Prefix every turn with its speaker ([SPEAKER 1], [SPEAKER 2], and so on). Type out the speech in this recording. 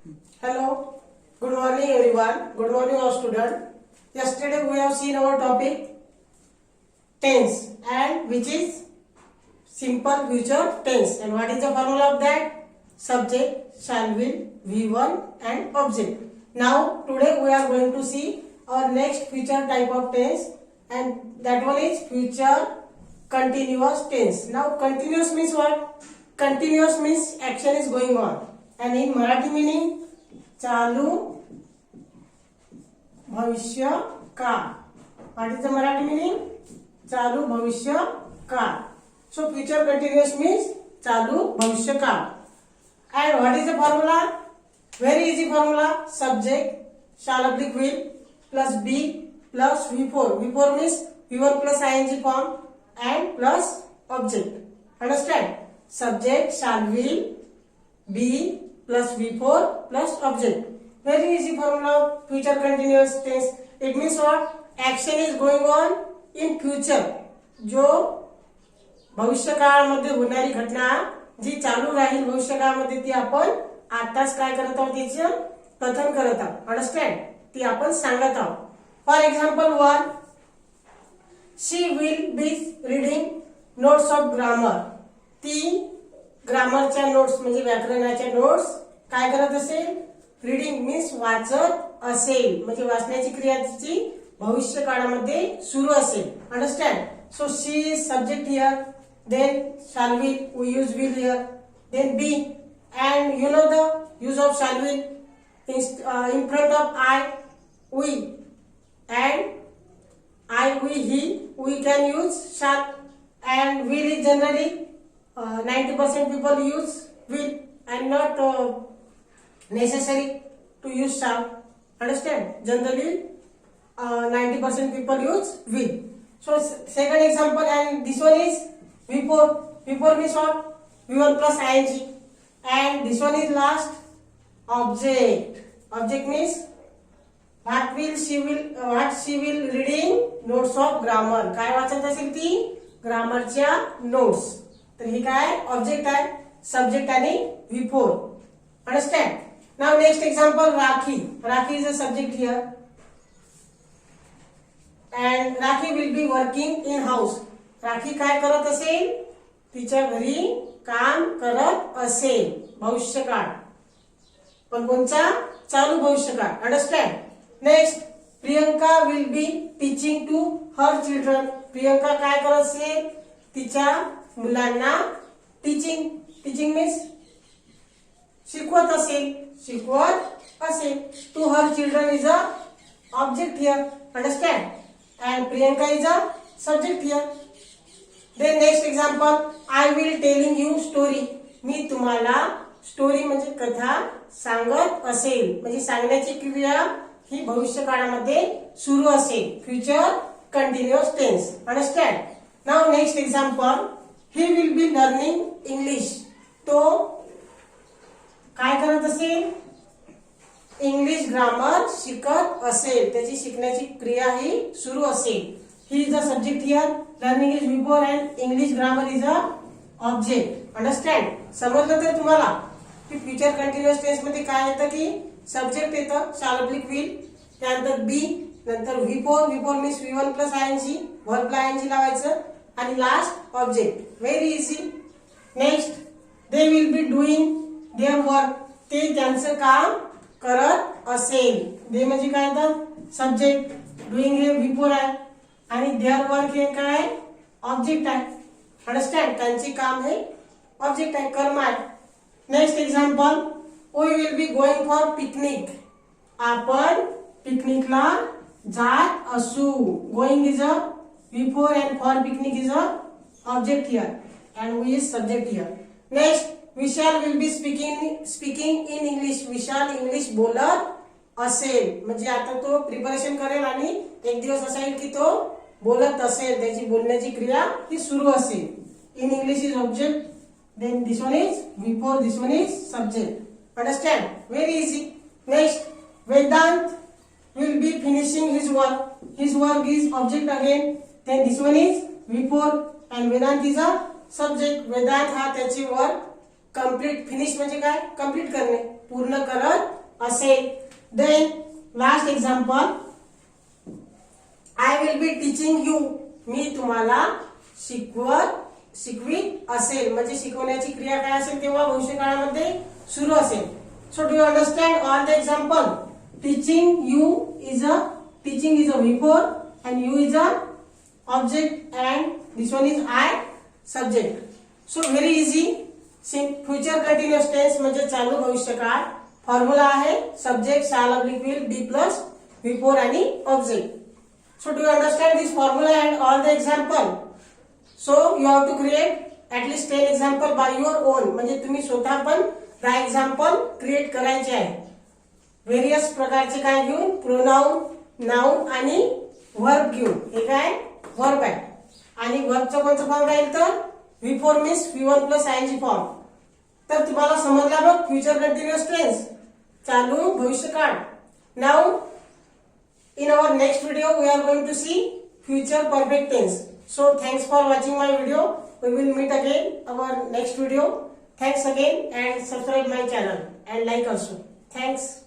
[SPEAKER 1] Hello, good morning everyone. Good morning all students. Yesterday we have seen our topic tense and which is simple future tense. And what is the formula of that? Subject, shall, will, V1 and object. Now today we are going to see our next future type of tense, and that one is future continuous tense. Now continuous means what? Continuous means action is going on, and in Marathi meaning चालू भविष्य काळ. What is the Marathi meaning? चालू भविष्य काळ. So future continuous means चालू भविष्य काळ. And what is the formula? Very easy formula. Subject shall oblique will plus be plus V4. V4 means V1 plus ing form and plus object. Understand? Subject shall will be plus V4 plus object. Very easy formula of future continuous tense. It means what? Action is going on in future. जो भविष्य काळामध्ये होणारी घटना जी चालू राहील भविष्य काळामध्ये ती आपण आताच काय करत आहोत, त्याचं कथन करत आहोत. अंडरस्टँड? ती आपण सांगत आहोत. For example 1, she will be reading notes of grammar. ती ग्रामरच्या नोट्स म्हणजे व्याकरणाच्या नोट्स काय करत असेल? रीडिंग मीन्स वाचत असेल, म्हणजे वाचण्याची क्रिया तिची भविष्य काळामध्ये सुरू असेल. Understand? So she is subject here, then shall will, we use will here, then be, and you know the use of shall will in front of I, we, and I, we, he, we can use shall, and will is generally 90% people use will and not necessary to use shall. Understand? Generally 90% people use will. So second example, and this one is V4. V4 means what? V1 plus ing, and this one is last object. Object means what she will reading notes of grammar. काय वाचत असेल ती? ग्रामरच्या notes. तर ही काय object आहे, subject आणि V4. Understand? Now next example rakhi. Rakhi is a subject here, and rakhi will be working in house. Rakhi काय करत असेल? तिच्या घरी काम करत असेल भविष्यकाळ, पण कोणचा? चालू भविष्यकाळ. Understand? Next, Priyanka will be teaching to her children. Priyanka काय करत असेल? तिच्या मुलांना टीचिंग. टीचिंग मीन्स शिकवत असेल, शिकवत असेल. To her children is a object here. Understand? and Priyanka is a subject here. Then next example, I will telling you story. मी तुम्हाला स्टोरी म्हणजे कथा सांगत असेल, म्हणजे सांगण्याची क्रिया ही भविष्य काळामध्ये सुरू असेल. Future continuous tense. Understand? Now next example, he will be learning English. तो काय करत असेल? इंग्लिश ग्रामर शिकत असेल, त्याची शिकण्याची क्रिया ही सुरू असेल. He is a subject here, learning is before and English grammar is a object. Understand? समजलं तर तुम्हाला की फ्युचर कंटिन्युअस टेन्स मध्ये काय येतं की सब्जेक्ट येतं, शॅल ऑब्लिक विल, त्यानंतर बी, नंतर V4. V4 means V1 plus ing, व्हर्बला ing लावायचं, आणि last object. Very easy. Next, they will be doing their work. ते त्यांचं काम करत असेल. दे म्हणजे काय तर सब्जेक्ट, डुईंग हे V4 आहे, आणि देअर वर्क हे काय? ऑब्जेक्ट आहे. अंडरस्टँड? त्यांचे काम हे ऑब्जेक्ट आहे, कर्म आहे. Next example, we will be going for picnic. आपण पिकनिकला जात असू. Going is a V4 and for picnic is a object here, and we is subject here. Next, Vishal will be speaking in English. Vishal English बोलत असेल, म्हणजे आता तो preparation करेल आणि एक दिवस असा येईल की तो बोलत असेल, त्याची बोलण्याची क्रिया ही सुरू असेल. In English is object, then this one is V4, this one is subject. Understand? Very easy. Next, Vedant will be finishing his work. His work is object again, then this one is V4 and Vedant is a subject. Vedant हा त्याची work complete, finish म्हणजे काय? Complete करणे, पूर्ण करत असेल. Then last example, I will be teaching you. मी तुम्हाला शिकवीत असेल. म्हणजे शिकवण्याची क्रिया काय असेल तेव्हा भविष्यकाळामध्ये सुरू असेल. So do you understand all the example? Teaching is a before and you is a object and this one is I subject. So very easy. Future continuous tense म्हणजे चालू भविष्यकाळ. फॉर्म्युला आहे subject shall oblique will be plus before आणि object. So do you understand this formula and all the example? So you have to create at least 10 example by your own. म्हणजे तुम्ही स्वतः पण 10 example create करायचे आहे. Various प्रकारचे काय घेऊन, प्रोनाउन, नाउन आणि वर्ब घेऊन. हे काय वर्ब आहे आणि वर्बचं कोणतं फॉर्म राहील तर V4 means V1 plus ing form. तर तुम्हाला समजला बघ फ्युचर कंटिन्युअस टेन्स, चालू भविष्यकाळ. Now in our next video we are going to see future perfect tense. So thanks for watching my video. We will meet again our next video. Thanks again and subscribe my channel and like also. Thanks.